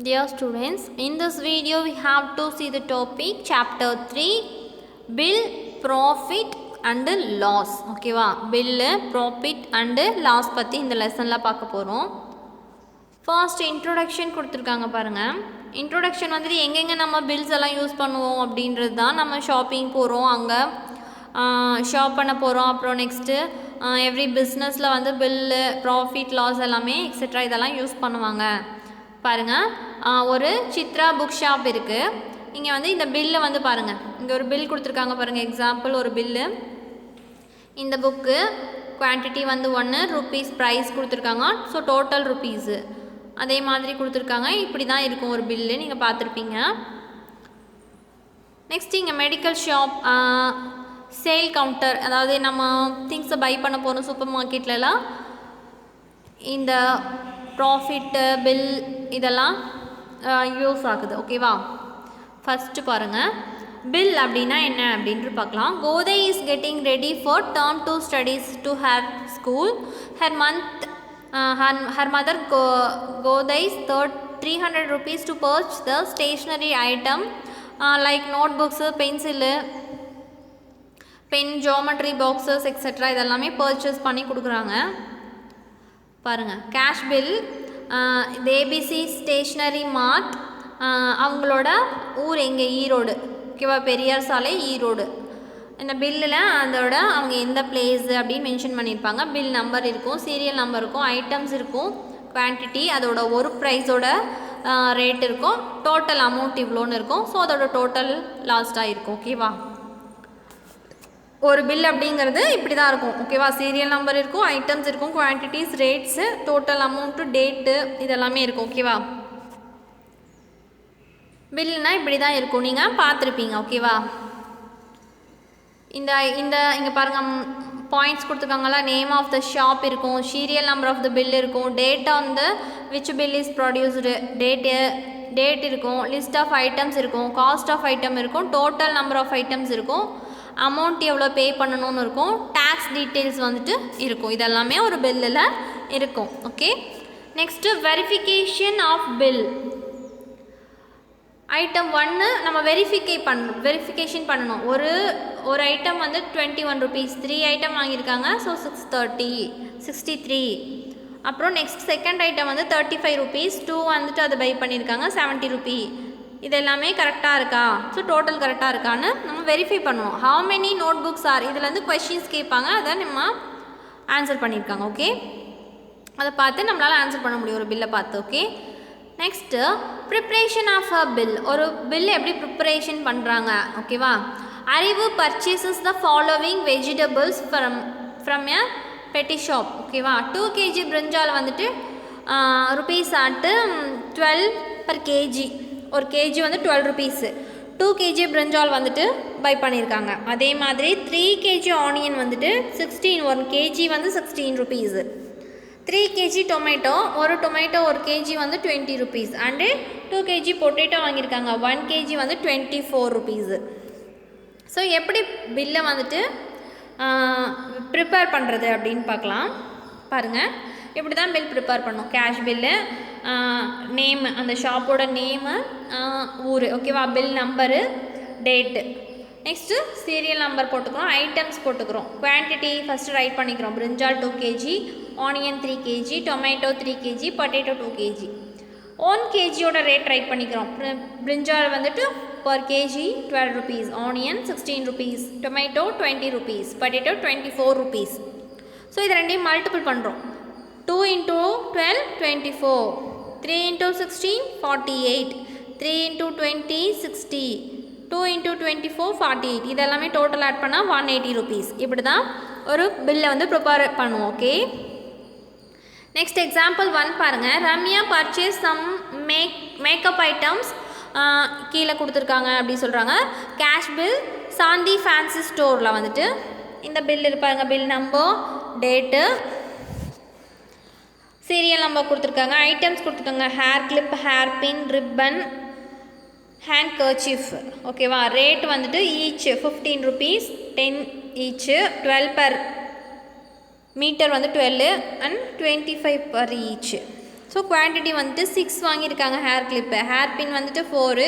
Dear students, in this video we have to see the topic chapter 3 bill, profit and loss. Okay va? Bill, profit and loss பத்தி இந்த லெசன்ல பார்க்க போறோம். First introduction கொடுத்திருக்காங்க பாருங்க. Introduction வந்து எங்கெங்க நம்ம bills எல்லாம் யூஸ் பண்ணுவோம் அப்படின்றது தான். நம்ம ஷாப்பிங் போறோம், அங்க ஷாப் பண்ண போறோம். அப்புறம் நெக்ஸ்ட் எவ்ரி பிஸ்னஸ்ல வந்து bill, profit, loss எல்லாமே எக்ஸெட்ரா இதெல்லாம் யூஸ் பண்ணுவாங்க. பாருங்கள், ஒரு சித்ரா புக் ஷாப் இருக்குது. இங்கே வந்து இந்த பில்லை வந்து பாருங்கள், இங்கே ஒரு பில் கொடுத்துருக்காங்க பாருங்கள். எக்ஸாம்பிள் ஒரு பில்லு, இந்த புக்கு குவான்டிட்டி வந்து 1 rupees ப்ரைஸ் கொடுத்துருக்காங்க. ஸோ டோட்டல் ருப்பீஸு அதே மாதிரி கொடுத்துருக்காங்க. இப்படி தான் இருக்கும் ஒரு பில்லு, நீங்கள் பார்த்துருப்பீங்க. நெக்ஸ்ட் இங்கே மெடிக்கல் ஷாப், சேல் கவுண்டர், அதாவது நம்ம திங்ஸை பை பண்ண போகிறோம் சூப்பர் மார்க்கெட்லலாம். இந்த ப்ராஃபிட்டு பில் இதெல்லாம் யூஸ் ஆகுது. ஓகேவா? ஃபஸ்ட்டு பாருங்கள், பில் அப்படின்னா என்ன அப்படின்ட்டு பார்க்கலாம். Godai is getting ready for term 2 studies to her school. her mother Godai's 300 rupees to purchase the stationery item like notebooks, pencil, pen, geometry boxes etcetera இதெல்லாமே பர்ச்சேஸ் பண்ணி கொடுக்குறாங்க. பாருங்கள், cash bill, ABC stationery mart, அவங்களோட ஊர் எங்கே? ஈரோடு. ஓகேவா? பெரியார் சாலை, ஈரோடு. இந்த பில்லில் அதோட அவங்க எந்த பிளேஸு அப்படின்னு மென்ஷன் பண்ணியிருப்பாங்க. பில் நம்பர் இருக்கும், சீரியல் நம்பர் இருக்கும், ஐட்டம்ஸ் இருக்கும், குவான்டிட்டி, அதோட ஒரு ப்ரைஸோட ரேட் இருக்கும், டோட்டல் அமௌண்ட் இவ்வளோன்னு இருக்கும். ஸோ அதோட டோட்டல் லாஸ்ட்டாக இருக்கும். ஓகேவா? ஒரு பில் அப்படிங்கிறது இப்படி தான் இருக்கும். ஓகேவா? சீரியல் நம்பர் இருக்கும், ஐட்டம்ஸ் இருக்கும், quantities, rates, total amount, date இதெல்லாமே இருக்கும். ஓகேவா? பில்லுனால் இப்படி தான் இருக்கும், நீங்கள் பார்த்துருப்பீங்க. ஓகேவா? இந்த இங்கே பாருங்கள், பாயிண்ட்ஸ் கொடுத்துருக்காங்களா? நேம் ஆஃப் த ஷாப் இருக்கும், serial number of the bill இருக்கும், date on the which bill is produced, date இருக்கும், லிஸ்ட் ஆஃப் ஐட்டம்ஸ் இருக்கும், காஸ்ட் ஆஃப் ஐட்டம் இருக்கும், டோட்டல் நம்பர் ஆஃப் ஐட்டம்ஸ் இருக்கும், அமௌண்ட் எவ்வளோ பே பண்ணணும்னு இருக்கும், டேக்ஸ் டீட்டெயில்ஸ் வந்துட்டு இருக்கும். இதெல்லாமே ஒரு பில்லில் இருக்கும். Okay, next verification of bill. Item 1 நம்ம வெரிஃபிகேஷன் பண்ணணும். ஒரு ஐட்டம் வந்து 21 rupees, 3 ஐட்டம் வாங்கியிருக்காங்க. ஸோ 630, 63. அப்புறம் நெக்ஸ்ட் செகண்ட் ஐட்டம் வந்து 35 rupees, 2 வந்துட்டு அதை பை பண்ணியிருக்காங்க, 70 rupee. இது எல்லாமே கரெக்டாக இருக்கா? ஸோ டோட்டல் கரெக்டாக இருக்கான்னு நம்ம வெரிஃபை பண்ணுவோம். How many notebooks are, இதுலேருந்து கொஷின்ஸ் கேட்பாங்க, அதை நம்ம ஆன்சர் பண்ணியிருக்காங்க. ஓகே, அதை பார்த்து நம்மளால் ஆன்சர் பண்ண முடியும் ஒரு பில்லை பார்த்து. Okay, next preparation of a bill. ஒரு பில் எப்படி ப்ரிப்பரேஷன் பண்ணுறாங்க? ஓகேவா? Arivu purchases the following vegetables from a petty shop. ஓகேவா? 2 kg பிரிஞ்சால் வந்துட்டு ருபீஸ் ஆட்டு 12 per kg. ஒரு கேஜி வந்து 12 rupees. 2 kg பிரிஞ்சால் வந்துட்டு பை பண்ணியிருக்காங்க. அதே மாதிரி 3 kg ஆனியன் வந்துட்டு 16, 1 kg வந்து 16 rupees. 3 kg டொமேட்டோ, ஒரு டொமேட்டோ 1 kg வந்து 20 rupees. அண்டு 2 kg பொட்டேட்டோ வாங்கியிருக்காங்க, 1 kg வந்து 24 rupees. ஸோ எப்படி பில்லை வந்துட்டு ப்ரிப்பேர் பண்ணுறது அப்படின்னு பார்க்கலாம். பாருங்கள், இப்படி தான் பில் ப்ரிப்பேர் பண்ணோம். கேஷ் பில்லு, நேமு, அந்த ஷாப்போட நேமு, ஊர். ஓகேவா? Bill number, date, next serial number போட்டுக்கிறோம், ஐட்டம்ஸ் போட்டுக்கிறோம், குவான்டிட்டி ஃபஸ்ட்டு ரைட் பண்ணிக்கிறோம். Brinjal 2 kg, onion 3 kg, tomato 3 kg, potato 2 kg. 1 kgயோட ரேட் ரைட் பண்ணிக்கிறோம். பிரிஞ்சால் வந்துட்டு per KG 12 rupees, onion 16 rupees, tomato 20 rupees, potato 24 rupees. So இது ரெண்டையும் multiple பண்ணுறோம். 2 into 12, 24. 3 into 16, 48. 3 into 20, 60. 2 into 24, 48. இதெல்லாமே டோட்டல் ஆட் பண்ணால் 180 rupees. இப்படி தான் ஒரு பில்லை வந்து ப்ரிப்பேர் பண்ணுவோம். ஓகே, நெக்ஸ்ட் எக்ஸாம்பிள் 1 பாருங்கள். Ramya purchase some makeup items, கீழே கொடுத்துருக்காங்க அப்படி சொல்கிறாங்க. கேஷ் பில், சாந்தி ஃபேன்சி ஸ்டோரில் வந்துட்டு இந்த பில் இருப்பாங்க. Bill number, date, serial number கொடுத்துருக்காங்க, ஐட்டம்ஸ் கொடுத்துருக்காங்க. Hair clip, hair pin, ribbon, handkerchief. ஓகேவா? ரேட் வந்துட்டு each 15 rupees, 10 each, 12 per metre வந்து 12 and 25 per each. So quantity வந்துட்டு 6 வாங்கியிருக்காங்க. ஹேர் கிளிப்பு, ஹேர் பின் வந்துட்டு 4,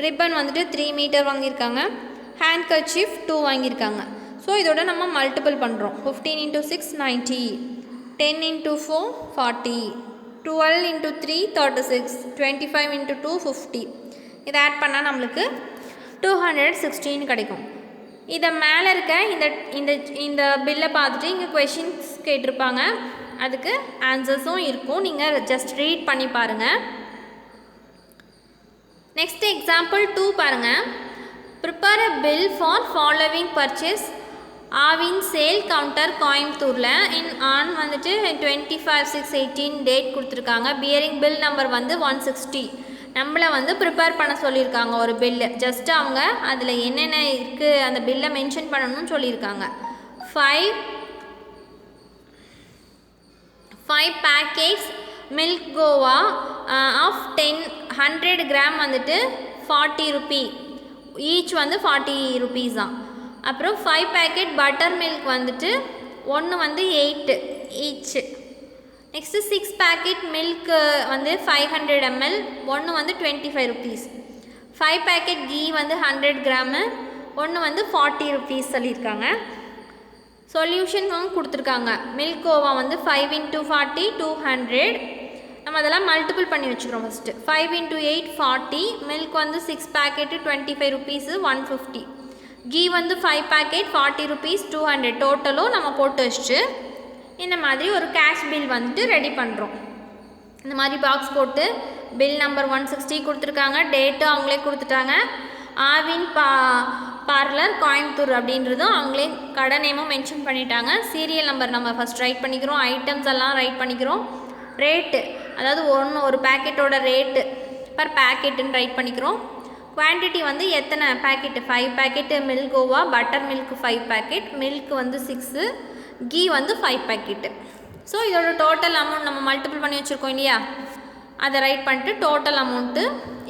ரிப்பன் வந்துட்டு 3 மீட்டர் வாங்கியிருக்காங்க. ஹேண்ட் கர்ச்சீஃப் 2 வாங்கியிருக்காங்க. ஸோ இதோட நம்ம மல்டிபிள் பண்ணுறோம். 15 × 6 90, 10 × 4 40, 12 × 3 36, 25 × 2 50. இதை ஆட் பண்ணால் நம்மளுக்கு 216 கிடைக்கும். இதை மேலே இருக்க இந்த பில்லை பார்த்துட்டு இங்கே கொஷின்ஸ் கேட்டிருப்பாங்க, அதுக்கு ஆன்சர்ஸும் இருக்கும். நீங்கள் ஜஸ்ட் ரீட் பண்ணி பாருங்கள். நெக்ஸ்ட் எக்ஸாம்பிள் 2 பாருங்கள். Prepare a bill for following purchase Aavin sale counter கோயம்புத்தூரில் ஆன் வந்துட்டு 25/6/18 டேட் கொடுத்துருக்காங்க. பியரிங் பில் நம்பர் வந்து 160. நம்மளை வந்து ப்ரிப்பேர் பண்ண சொல்லியிருக்காங்க ஒரு பில்லு. ஜஸ்ட்டு அவங்க அதில் என்னென்ன இருக்குது அந்த பில்லை மென்ஷன் பண்ணணும்னு சொல்லியிருக்காங்க. 5 packets milk khoa of 100 grams வந்துட்டு 40 ரூபி, ஈச் வந்து 40 rupees தான். அப்புறம் 5 பேக்கெட் பட்டர் மில்க் வந்துட்டு ஒன்று வந்து 8 ஈச். நெக்ஸ்ட்டு 6 பேக்கெட் மில்க் வந்து 500 ml, ஒன்று வந்து 25 rupees. 5 பேக்கெட் கீ வந்து 100 கிராமு, ஒன்று வந்து 40 rupees சொல்லியிருக்காங்க. சொல்யூஷன் கொடுத்துருக்காங்க. மில்க் கோவா வந்து 5 × 40 200. நம்ம அதெல்லாம் மல்டிபிள் பண்ணி வச்சுக்கிறோம். ஃபஸ்ட்டு 5 × 8 40, மில்க் வந்து 6 பேக்கெட்டு 25 rupees 150, கீ வந்து 5 பேக்கெட் 40 rupees 200. டோட்டலும் நம்ம போட்டு வச்சுட்டு இந்த மாதிரி ஒரு கேஷ் பில் வந்துட்டு ரெடி பண்ணுறோம். இந்த மாதிரி பாக்ஸ் போட்டு பில் நம்பர் 160 கொடுத்துருக்காங்க. டேட்டு அவங்களே கொடுத்துட்டாங்க. ஆவின் பார்லர் கோயம்புத்தூர் அப்படின்றதும் அவங்களே கடை நேமும் மென்ஷன் பண்ணிட்டாங்க. சீரியல் நம்பர் நம்ம ஃபஸ்ட் ரைட் பண்ணிக்கிறோம். ஐட்டம்ஸ் எல்லாம் ரைட் பண்ணிக்கிறோம். ரேட்டு, அதாவது ஒரு பேக்கெட்டோட ரேட்டு பர் பேக்கெட்டுன்னு ரைட் பண்ணிக்கிறோம். குவான்டிட்டி வந்து எத்தனை packet, 5 packet milk Goa, butter milk 5 packet, milk வந்து 6, கீ வந்து 5 பேக்கெட்டு. ஸோ இதோட டோட்டல் அமௌண்ட் நம்ம மல்டிபிள் பண்ணி வச்சுருக்கோம் இல்லையா, அதை ரைட் பண்ணிட்டு டோட்டல் அமௌண்ட்டு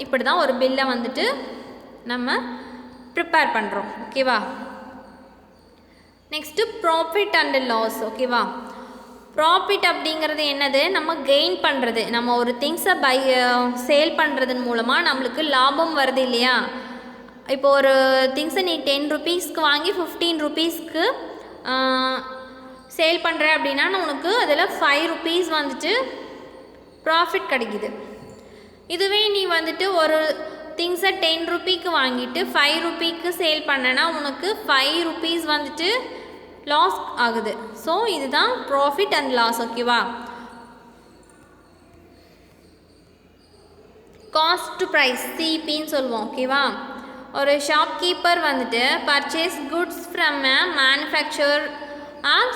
இப்படி தான் ஒரு பில்லை வந்துட்டு நம்ம ப்ரிப்பேர் பண்ணுறோம். ஓகேவா. Next profit and loss. ஓகேவா. ப்ராஃபிட் அப்படிங்கிறது என்னது, நம்ம கெயின் பண்ணுறது. நம்ம ஒரு திங்ஸை சேல் பண்ணுறதன் மூலமாக நம்மளுக்கு லாபம் வருது இல்லையா. இப்போ ஒரு திங்ஸை நீ 10 rupeesக்கு வாங்கி 15 rupeesக்கு சேல் பண்ணுற அப்படின்னா உனக்கு அதில் 5 rupees வந்துட்டு ப்ராஃபிட் கிடைக்குது. இதுவே நீ வந்துட்டு ஒரு திங்ஸை 10 rupeesக்கு வாங்கிட்டு 5 rupeesக்கு சேல் பண்ணனா உனக்கு 5 rupees வந்துட்டு லாஸ் ஆகுது. ஸோ இதுதான் ப்ராஃபிட் அண்ட் லாஸ். ஓகேவா. காஸ்ட் ப்ரைஸ் சிபின்னு சொல்லுவோம். ஓகேவா. ஒரு ஷாப்கீப்பர் வந்துட்டு purchase goods from a manufacture or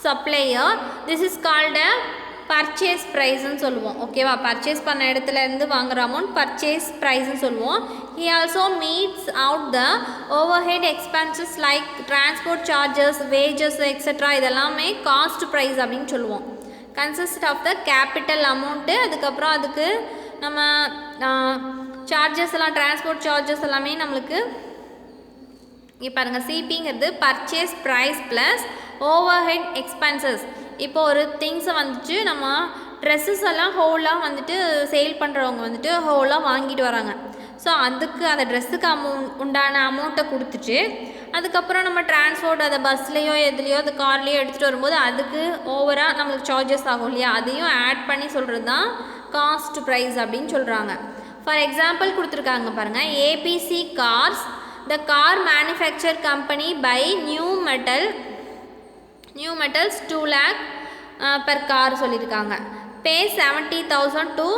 supplier, this is called a purchase ப்ரைஸ்ன்னு சொல்லுவோம். ஓகேவா. பர்ச்சேஸ் பண்ண இடத்துலேருந்து வாங்குகிற அமௌண்ட் பர்ச்சேஸ் ப்ரைஸ்ன்னு சொல்லுவோம். He also meets out the overhead expenses like transport charges, wages extra. இதெல்லாமே காஸ்ட் ப்ரைஸ் அப்படின்னு சொல்லுவோம். Consist of the capital amount, அதுக்கப்புறம் அதுக்கு நம்ம சார்ஜஸ் எல்லாம், டிரான்ஸ்போர்ட் சார்ஜஸ் எல்லாமே நம்மளுக்கு இங்கே பாருங்கள். சிபிங்கிறது purchase price plus overhead expenses. இப்போ ஒரு திங்ஸை வந்துட்டு நம்ம ட்ரெஸ்ஸஸ் எல்லாம் ஹோலாக வந்துட்டு சேல் பண்ணுறவங்க வந்துட்டு ஹோலாக வாங்கிட்டு வராங்க. ஸோ அதுக்கு அந்த ட்ரெஸ்ஸுக்கு உண்டான அமௌண்ட்டை கொடுத்துட்டு அதுக்கப்புறம் நம்ம டிரான்ஸ்போர்ட் அதை பஸ்லேயோ எதுலேயோ அது கார்லேயோ எடுத்துகிட்டு வரும்போது அதுக்கு ஓவராக நம்மளுக்கு சார்ஜஸ் ஆகும் இல்லையா, அதையும் ஆட் பண்ணி சொல்கிறது தான் காஸ்ட் ப்ரைஸ் அப்படின்னு சொல்கிறாங்க. ஃபார் எக்ஸாம்பிள் கொடுத்துருக்காங்க பாருங்கள். ABC cars, the car manufacture company by new metals 2 lakh per car சொல்லியிருக்காங்க. பே 70,000 to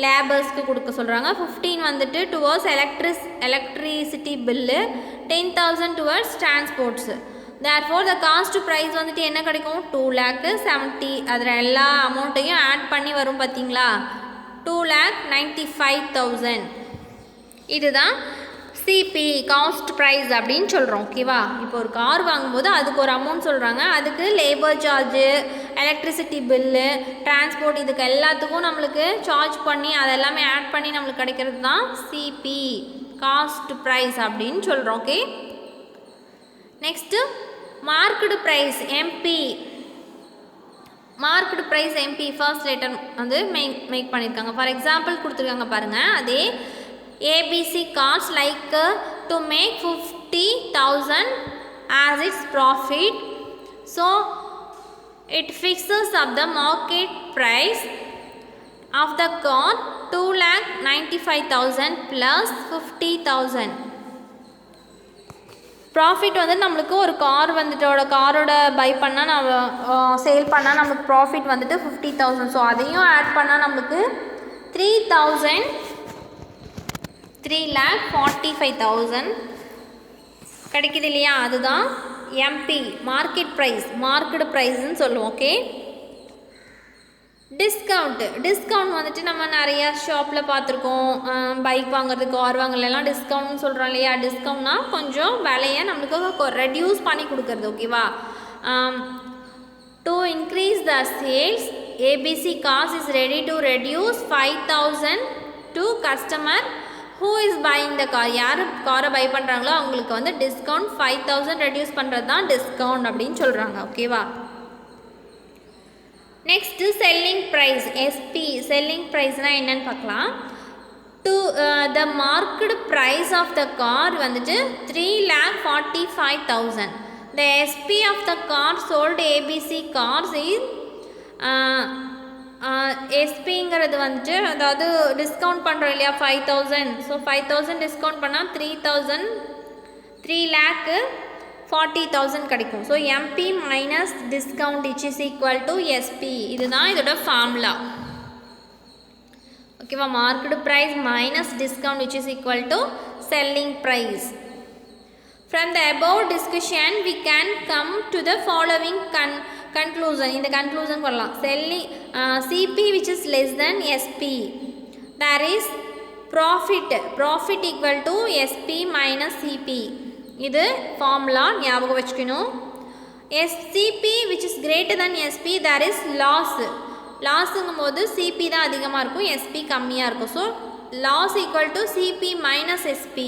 லேபர்ஸ்க்கு கொடுக்க சொல்கிறாங்க. 15 வந்துட்டு towards electricity bill, 10,000 towards transports. Therefore the cost price வந்துட்டு என்ன கிடைக்கும், 2,70,000. அதில் எல்லா அமௌண்ட்டையும் ஆட் பண்ணி வரும் பார்த்தீங்களா, 2,95,000. இதுதான் சிபி காஸ்ட் ப்ரைஸ் அப்படின்னு சொல்கிறோம். ஓகேவா. இப்போ ஒரு கார் வாங்கும்போது அதுக்கு ஒரு அமௌண்ட் சொல்கிறாங்க, அதுக்கு labour charge, electricity bill, transport, இதுக்கு எல்லாத்துக்கும் நம்மளுக்கு சார்ஜ் பண்ணி அதெல்லாமே ஆட் பண்ணி நம்மளுக்கு கிடைக்கிறது தான் சிபி காஸ்ட் ப்ரைஸ் அப்படின்னு சொல்கிறோம். Okay. Next market price MP. Market price MP first later வந்து மேக் பண்ணியிருக்காங்க. ஃபார் எக்ஸாம்பிள் கொடுத்துருக்காங்க பாருங்கள். அதே ABC cars like to make 50,000 as its profit. So it fixes up the market price of the car 2,95,000 plus 50,000. Profit வந்து நம்மளுக்கு ஒரு car வந்துட்டோட காரோட by பண்ணால் நம்ம சேல் பண்ணால் நம்மளுக்கு ப்ராஃபிட் வந்துட்டு 50,000. ஸோ அதையும் ஆட் பண்ணால் நம்மளுக்கு 3,45,000 கிடைக்குது இல்லையா? அதுதான் எம்பி மார்க்கெட் ப்ரைஸ்ன்னு சொல்லுவோம். ஓகே. டிஸ்கவுண்ட் வந்துட்டு நம்ம நிறையா ஷாப்பில் பார்த்துருக்கோம். பைக் வாங்குறது கார் வாங்குறதுலாம் டிஸ்கவுண்ட்னு சொல்கிறோம் இல்லையா? டிஸ்கவுண்ட்னா கொஞ்சம் விலையை நம்மளுக்கு ரெடியூஸ் பண்ணி கொடுக்குறது. ஓகேவா? To increase the sales ABC cars is ready to reduce 5,000 to customer who is buying the car. யார் காரை பை பண்ணுறாங்களோ அவங்களுக்கு வந்து டிஸ்கவுண்ட் 5,000 ரெடியூஸ் பண்ணுறது தான் டிஸ்கவுண்ட் அப்படின்னு சொல்கிறாங்க. ஓகேவா? Next selling price SP. Selling ப்ரைஸ்னால் என்னன்னு பார்க்கலாம். To the market price of the car வந்துட்டு 3,45,000. The SP of the car sold ABC cars is எஸ்பிங்கிறது வந்துட்டு அதாவது டிஸ்கவுண்ட் பண்ணுறோம் இல்லையா 5,000. ஸோ 5,000 டிஸ்கவுண்ட் பண்ணால் 3,40,000 கிடைக்கும். So MP minus discount which is equal to SP. இதுதான் இதோட ஃபார்முலா. ஓகேவா? Market price minus discount which is equal to selling price. From the above discussion we can come to the following conclusion. இந்த conclusion வரலாம். Selling CP which is less than SP. There is profit equal to SP minus CP. இது formula ஞாபகம் வச்சுக்கணும். CP which is greater than SP there is loss. லாஸுங்கும் போது CP தான் அதிகமாக இருக்கும், SP கம்மியாக இருக்கும். So loss equal to CP minus SP.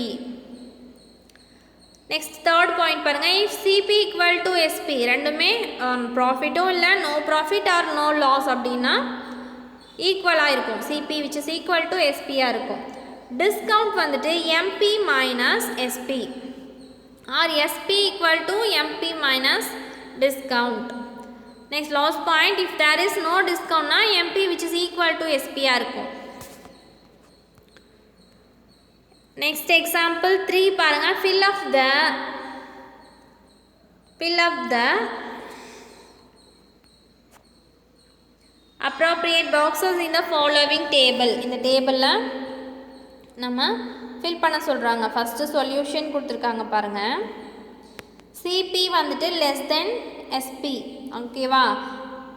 Next third point பாருங்கள். If CP equal to SP ரெண்டுமே ப்ராஃபிட்டும் இல்லை no profit or no loss அப்படின்னா ஈக்குவலாக இருக்கும். CP which is equal to எஸ்பியாக இருக்கும். டிஸ்கவுண்ட் வந்துட்டு MP minus SP or SP equal to MP minus discount. Next last point if there is no டிஸ்கவுண்ட்னா MP which is equal to எஸ்பியாக இருக்கும். Next example 3 பாருங்க. fill up the appropriate boxes in the following table. இந்த டேபிளில் நம்ம fill பண்ண சொல்கிறாங்க. First solution கொடுத்துருக்காங்க பாருங்க. சிபி வந்துட்டு less than SP. ஓகேவா?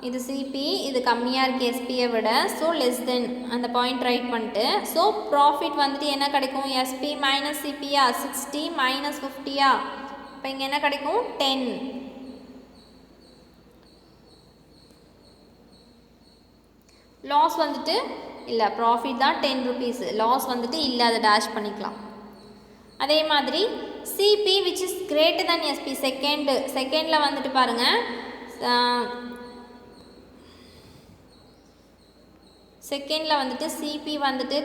இது சிபி, இது கம்மியாக இருக்குது எஸ்பியை விட. ஸோ லெஸ் தென் அந்த பாயிண்ட் ரைட் பண்ணிட்டு ஸோ ப்ராஃபிட் வந்துட்டு என்ன கிடைக்கும்? எஸ்பி மைனஸ் சிபியா 60 மைனஸ் 50யா? இப்போ இங்கே என்ன கிடைக்கும்? 10. லாஸ் வந்துட்டு இல்லை, ப்ராஃபிட் தான் 10 rupees. லாஸ் வந்துட்டு இல்லை, அதை டேஷ் பண்ணிக்கலாம். அதே மாதிரி CP which is greater than SP செகண்டில் வந்துட்டு பாருங்கள். செகண்டில் வந்துட்டு சிபி வந்துட்டு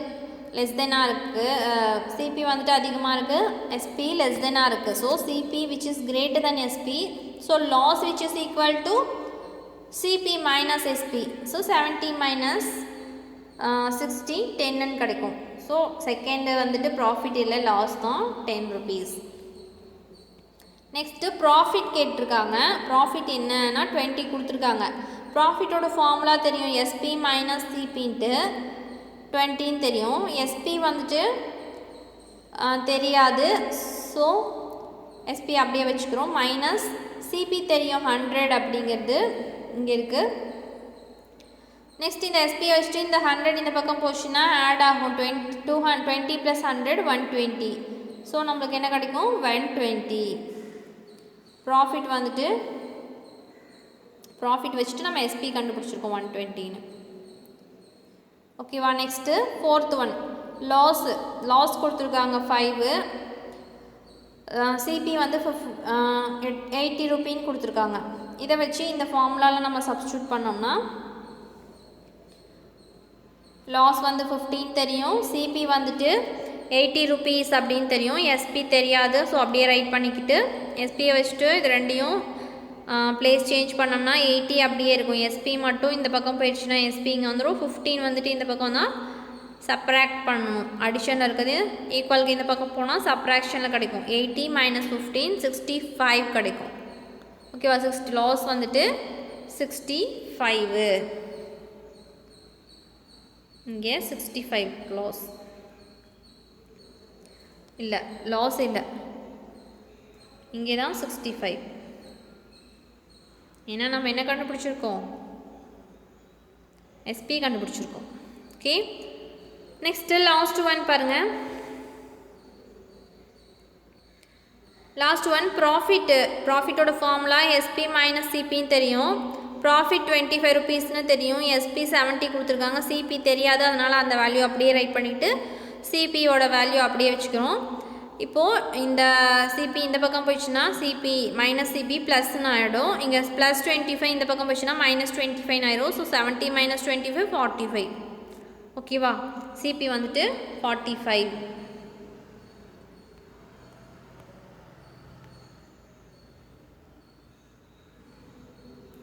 லெஸ் தென்னாக இருக்குது, சிபி வந்துட்டு அதிகமாக இருக்குது, எஸ்பி லெஸ் தென்னாக இருக்குது. So CP which is greater than SP. So loss which is equal to CP minus SP. So 70 minus 60 10ன்னு கிடைக்கும். ஸோ செகண்டு வந்துட்டு ப்ராஃபிட் இல்லை, லாஸ் தான் 10 rupees. நெக்ஸ்ட்டு ப்ராஃபிட் கேட்டிருக்காங்க. ப்ராஃபிட் என்னன்னா 20 கொடுத்துருக்காங்க. ப்ராஃபிட்டோட ஃபார்முலா தெரியும், எஸ்பி மைனஸ் சிபின்ட்டு 20ன்னு தெரியும். எஸ்பி வந்துட்டு தெரியாது, ஸோ எஸ்பி அப்படியே வச்சுக்கிறோம். மைனஸ் சிபி தெரியும் 100 அப்படிங்கிறது இங்கே இருக்குது. நெக்ஸ்ட் இந்த எஸ்பி வச்சுட்டு இந்த 100 இந்த பக்கம் போச்சுன்னா ஆட் ஆகும். 20 + 100 120. ஸோ நம்மளுக்கு என்ன கிடைக்கும்? 120. ப்ராஃபிட் வந்துட்டு ப்ராஃபிட் வச்சுட்டு நம்ம எஸ்பி கண்டுபிடிச்சிருக்கோம் 120ன்னு. ஓகேவா? நெக்ஸ்ட்டு ஃபோர்த் ஒன் லாஸ் கொடுத்துருக்காங்க 5. சிபி வந்து 80 rupees கொடுத்துருக்காங்க. இதை வச்சு இந்த ஃபார்முலாவில் நம்ம சப்ஸ்டியூட் பண்ணோம்னா லாஸ் வந்து 15 தெரியும், சிபி வந்துட்டு 80 rupees அப்படின்னு தெரியும், எஸ்பி தெரியாது. ஸோ அப்படியே ரைட் பண்ணிக்கிட்டு எஸ்பியை வச்சுட்டு இது ரெண்டையும் பிளேஸ் சேஞ்ச் பண்ணோம்னா 80 அப்படியே இருக்கும். எஸ்பி மட்டும் இந்த பக்கம் போயிடுச்சுன்னா எஸ்பி இங்கே வந்துடும். 15 வந்துட்டு இந்த பக்கம் தான் சப்ராக்ட் பண்ணணும். அடிஷனில் இருக்குது ஈக்குவலுக்கு இந்த பக்கம் போனால் சப்ராக்ஷனில் கிடைக்கும். 80 - 15 65 கிடைக்கும். ஓகேவா? லாஸ் வந்துட்டு 65. இங்கே 65 லாஸ் இல்லை, லாஸ் இல்லை, இங்கே தான் 65. ஏன்னா நம்ம என்ன கண்டுபிடிச்சிருக்கோம்? எஸ்பி கண்டுபிடிச்சிருக்கோம். ஓகே, நெக்ஸ்ட்டு லாஸ்ட் ஒன் பாருங்கள். லாஸ்ட் ஒன் ப்ராஃபிட்டோட ஃபார்முலா எஸ்பி மைனஸ் சிபின்னு தெரியும். ப்ராஃபிட் 25 rupeesனு தெரியும், எஸ்பி 70 கொடுத்துருக்காங்க, சிபி தெரியாது. அதனால் அந்த வேல்யூ அப்படியே ரைட் பண்ணிவிட்டு சிபியோட வேல்யூ அப்படியே வச்சுக்கிறோம். இப்போது இந்த சிபி இந்த பக்கம் போயிடுச்சுன்னா சிபி மைனஸ் சிபி ப்ளஸ்ன்னு ஆகிடும். இங்கே ப்ளஸ் 25 இந்த பக்கம் போயிடுச்சுன்னா மைனஸ் 25 ஆயிரும். ஸோ 70 - 25 45. ஓகேவா? சிபி வந்துட்டு 45.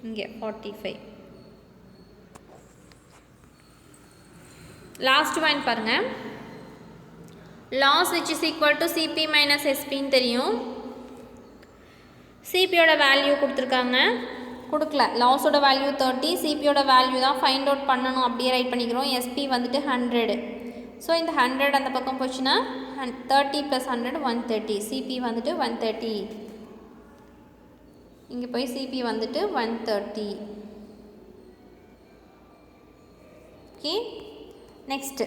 இங்கே 45. லாஸ்ட் ஒன் பாருங்கள். Loss which is equal to CP minus எஸ்பின்னு தெரியும். சிபியோட வேல்யூ கொடுத்துருக்காங்க, கொடுக்கல. லாஸோட வேல்யூ 30, சிபியோட வேல்யூ தான் ஃபைண்ட் அவுட் பண்ணணும். அப்படியே ரைட் பண்ணிக்கிறோம். எஸ்பி வந்துட்டு 100. ஸோ இந்த 100 அந்த பக்கம் போச்சுன்னா 30 + 100 130. சிபி வந்துட்டு 130. இங்கே போய் சிபி வந்துட்டு 130. ஓகே, நெக்ஸ்ட்டு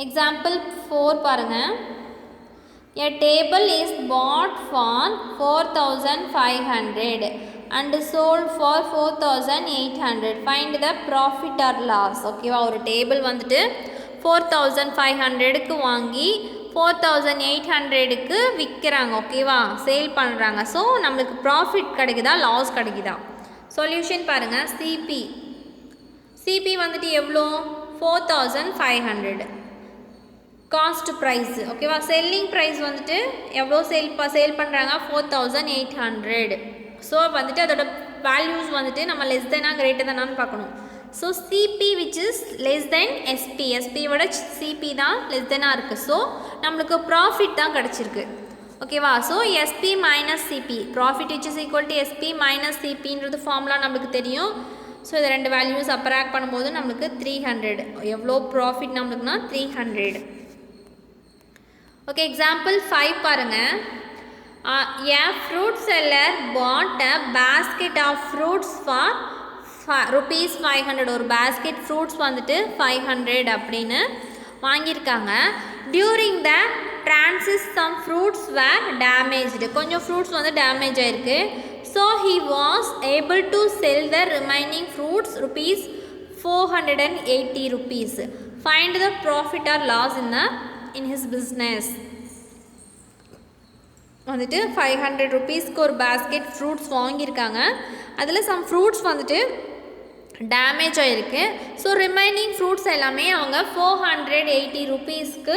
எக்ஸாம்பிள் 4 பாருங்கள். A table is bought for 4500 and sold for 4800. Find the profit or loss. ஓகேவா? ஒரு டேபிள் வந்துட்டு 4500க்கு வாங்கி 4800க்கு விற்கிறாங்க. ஓகேவா? சேல் பண்ணுறாங்க. ஸோ நம்மளுக்கு ப்ராஃபிட் கிடைக்குதா லாஸ் கிடைக்குதா? சொல்யூஷன் பாருங்கள். சிபி வந்துட்டு எவ்வளோ? 4500 காஸ்ட் ப்ரைஸ். ஓகேவா? செல்லிங் ப்ரைஸ் வந்துட்டு எவ்வளோ சேல் பண்ணுறாங்க? 4800. ஸோ வந்துட்டு அதோட வேல்யூஸ் வந்துட்டு நம்ம லெஸ் தெனா கிரேட்டர் தானான்னு பார்க்கணும். So CP which is less than SP, எஸ்பியோட சிபி தான் லெஸ் தெனாக இருக்குது. ஸோ நம்மளுக்கு ப்ராஃபிட் தான் கிடச்சிருக்கு. ஓகேவா? So SP minus CP, profit which is equal to SP minus சிபின்றது ஃபார்முலா நம்மளுக்கு தெரியும். ஸோ இது ரெண்டு வேல்யூஸ் சப்ராக்ட் பண்ணும்போது நம்மளுக்கு 300. எவ்வளோ ப்ராஃபிட் நம்மளுக்குனா 300. ஓகே, எக்ஸாம்பிள் 5 பாருங்கள். A fruit seller bought a basket of fruits for rupees 500. ஒரு பேஸ்கெட் ஃப்ரூட்ஸ் வந்துட்டு 500 அப்படின்னு வாங்கியிருக்காங்க. During the transit some fruits were damaged. கொஞ்சம் ஃப்ரூட்ஸ் வந்து டேமேஜ் ஆகிருக்கு. So he was able to sell the remaining fruits rupees 480 rupees. Find the profit or loss in his business. வந்துட்டு 500 rupeesக்கு ஒரு basket fruits வாங்கியிருக்காங்க. அதில் சம் ஃப்ரூட்ஸ் வந்துட்டு damage ஆகிருக்கு. So remaining fruits எல்லாமே அவங்க 480 rupeesக்கு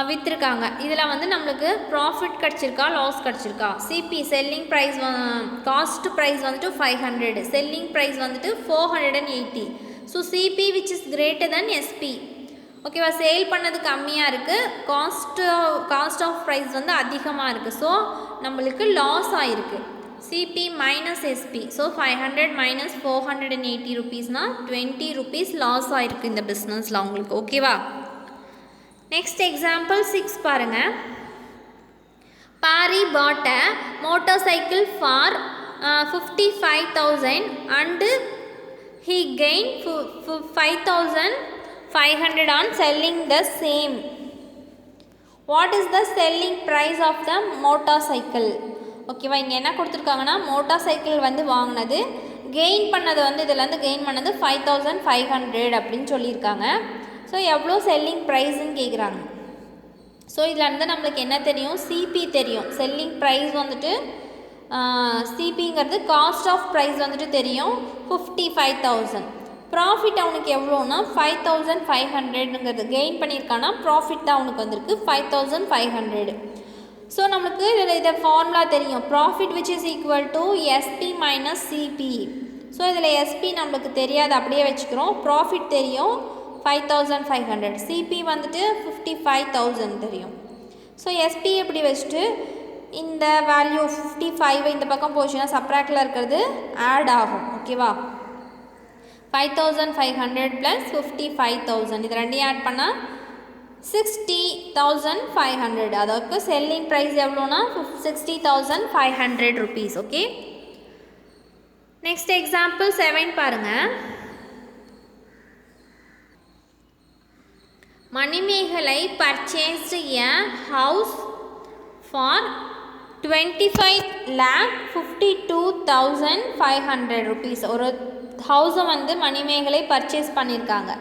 விற்றுருக்காங்க. இதில் வந்து நம்மளுக்கு ப்ராஃபிட் கிடச்சிருக்கா லாஸ் கிடச்சிருக்கா? CP selling price cost price வந்துட்டு 500, செல்லிங் ப்ரைஸ் வந்துட்டு 480. So CP which is greater than SP. ஓகேவா? சேல் பண்ணது கம்மியாக இருக்குது, காஸ்ட் ஆஃப் ப்ரைஸ் வந்து அதிகமாக இருக்குது. ஸோ நம்மளுக்கு லாஸ் ஆகிருக்கு. CP minus SP. ஸோ 500 - 480 rupeesனா 20 rupees லாஸ் ஆகிருக்கு இந்த பிஸ்னஸில் அவங்களுக்கு. ஓகேவா? நெக்ஸ்ட் எக்ஸாம்பிள் 6 பாருங்கள். Paari bought a motorcycle for 55,000 and he gained 5,500 on selling the same. What is the selling price of the motorcycle? ஓகேவா? இங்கே என்ன கொடுத்துருக்காங்கன்னா மோட்டார் சைக்கிள் வந்து வாங்கினது கெயின் பண்ணது வந்து இதில் கெயின் பண்ணது 5,500 அப்படின்னு சொல்லியிருக்காங்க. ஸோ எவ்வளோ செல்லிங் ப்ரைஸ்ன்னு கேட்குறாங்க. ஸோ இதில் நம்மளுக்கு என்ன தெரியும்? சிபி தெரியும். செல்லிங் ப்ரைஸ் வந்துட்டு சிபிங்கிறது காஸ்ட் ஆஃப் ப்ரைஸ் வந்துட்டு தெரியும் 55,000. ப்ராஃபிட் அவனுக்கு எவ்வளோன்னா 5,500ங்கிறது கெயின் பண்ணியிருக்கானா ப்ராஃபிட் தான் அவனுக்கு வந்திருக்கு 5,500. ஸோ நம்மளுக்கு இதை ஃபார்முலா தெரியும் profit which is equal to SP minus CP. So இதில் எஸ்பி நம்மளுக்கு தெரியாது அப்படியே வச்சுக்கிறோம். ப்ராஃபிட் தெரியும் 5,500, சிபி வந்துட்டு 55,000 தெரியும். ஸோ எஸ்பி எப்படி வச்சுட்டு இந்த வேல்யூ 55 இந்த பக்கம் போச்சுன்னா சப்ராக்டில் இருக்கிறது ஆட் ஆகும். ஓகேவா 5,500 ப்ளஸ் 55,000 இது ரெண்டையும் ஆட் பண்ணால் 60,500. அதற்கு செல்லிங் ப்ரைஸ் எவ்வளோனா 60,500 rupees. ஓகே நெக்ஸ்ட் எக்ஸாம்பிள் 7 பாருங்கள். Manimegalai purchased a house for 25,52,500 rupees. ஒரு ஹவுஸை வந்து மணிமேகலை பர்ச்சேஸ் பண்ணியிருக்காங்க.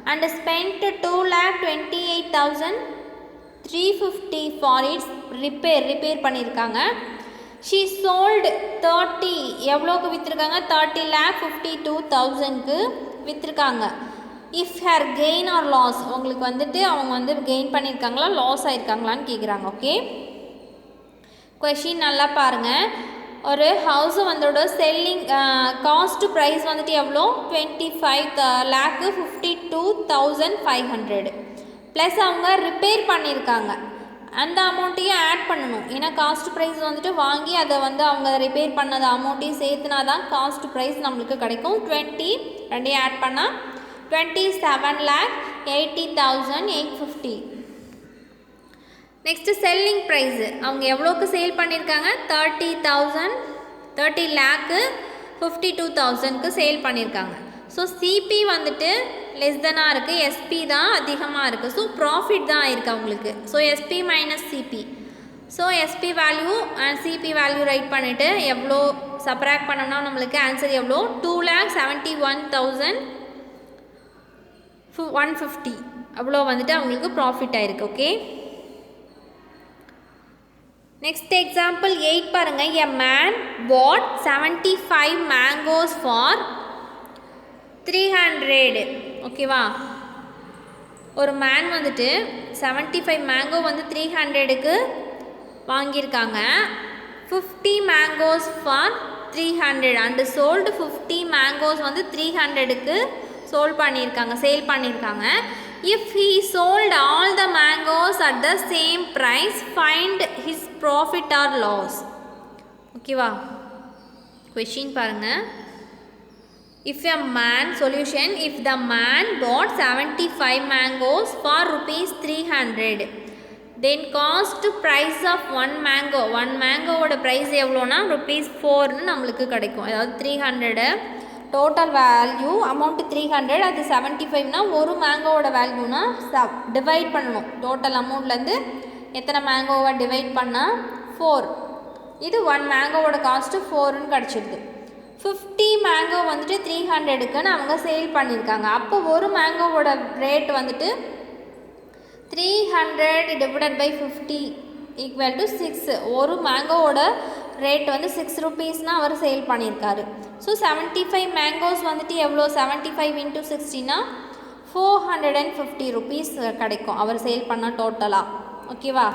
And spend 2,28,350 for its repair பண்ணியிருக்காங்க. ஷீ சோல்டு 30 எவ்வளோக்கு விற்றுருக்காங்க 30,52,000க்கு விற்றுருக்காங்க. If her gain or loss உங்களுக்கு வந்துட்டு அவங்க வந்து கெயின் பண்ணியிருக்காங்களா லாஸ் ஆயிருக்காங்களான்னு கேட்குறாங்க. ஓகே கொஷின் நல்லா பாருங்கள். ஒரு ஹவுஸு வந்தோட செல்லிங் காஸ்ட் ப்ரைஸ் வந்துட்டு எவ்வளோ 25,52,500 ப்ளஸ் அவங்க ரிப்பேர் பண்ணியிருக்காங்க. அந்த அமௌண்ட்டையும் ஆட் பண்ணணும். ஏன்னா காஸ்ட் ப்ரைஸ் வந்துட்டு வாங்கி அதை வந்து அவங்க ரிப்பேர் பண்ணது அமௌண்ட்டையும் சேர்த்துனா தான் காஸ்ட் ப்ரைஸ் நம்மளுக்கு கிடைக்கும். 20 ரெண்டையும் ஆட் பண்ணால் 27,80,850. நெக்ஸ்ட்டு செல்லிங் ப்ரைஸு அவங்க எவ்வளோக்கு சேல் பண்ணியிருக்காங்க 30,52,000க்கு சேல் பண்ணியிருக்காங்க. ஸோ சிபி வந்துட்டு லெஸ் தெனாக இருக்குது, எஸ்பி தான் அதிகமாக இருக்குது. ஸோ ப்ராஃபிட் தான் ஆயிருக்கு அவங்களுக்கு. So SP minus CP. So SP value and CP value write பண்ணிவிட்டு எவ்வளோ சப்ராக்ட் பண்ணோம்னா நம்மளுக்கு ஆன்சர் எவ்வளோ 2,71,150 அவ்வளோ வந்துட்டு அவங்களுக்கு ப்ராஃபிட் ஆயிருக்கு. ஓகே நெக்ஸ்ட் எக்ஸாம்பிள் 8 பாருங்கள். A man bought 75 mangoes for 300. ஓகேவா ஒரு மேன் வந்துட்டு 75 மேங்கோ வந்து 300க்கு வாங்கியிருக்காங்க. 50 mangoes for 300 and sold 50 mangoes வந்து 300க்கு சேல் பண்ணியிருக்காங்க. If he sold all the mangoes at the same price, find his profit or loss. ஓகேவா question பாருங்கள். If a man solution if the man bought 75 mangoes for ₹300, then cost price of one mango ஓட price எவ்வளோனா ₹4ன்னு நம்மளுக்கு கிடைக்கும். அதாவது 300 total value amount 300 அது 75னா ஒரு மேங்கோவோட வேல்யூனா divide பண்ணணும். டோட்டல் அமௌண்ட்லேருந்து எத்தனை மேங்கோவை டிவைட் பண்ணால் 4. இது 1 மேங்கோவோட காஸ்ட்டு 4ன்னு கிடச்சிடுது. 50 மேங்கோ வந்துட்டு 300க்குன்னு அவங்க சேல் பண்ணியிருக்காங்க. அப்போ ஒரு மேங்கோவோட ரேட் வந்துட்டு 300 டிவைடட் பை 50 ஈக்குவல் டு 6. ஒரு மேங்கோவோட ரேட் வந்து 6 rupeesனால் அவர் சேல் பண்ணியிருக்காரு. ஸோ 75 மேங்கோஸ் வந்துட்டு எவ்வளோ 75 × 60னா 450 rupees கிடைக்கும் அவர் சேல் பண்ணால் டோட்டலாக. ஓகேவா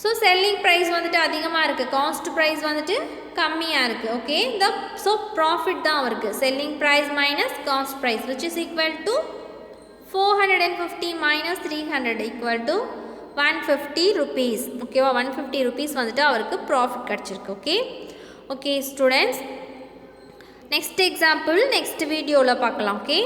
ஸோ செல்லிங் ப்ரைஸ் வந்துட்டு அதிகமாக இருக்குது, காஸ்ட் ப்ரைஸ் வந்துட்டு கம்மியாக இருக்குது. ஓகே ஸோ ப்ராஃபிட் தான் அவருக்கு. Selling price minus cost price which is equal to 450 minus 300 equal to 150 rupees. ஓகேவா 150 rupees வந்துட்டு அவருக்கு ப்ராஃபிட் கிடச்சிருக்கு. Okay students next example next வீடியோவில் பார்க்கலாம். ஓகே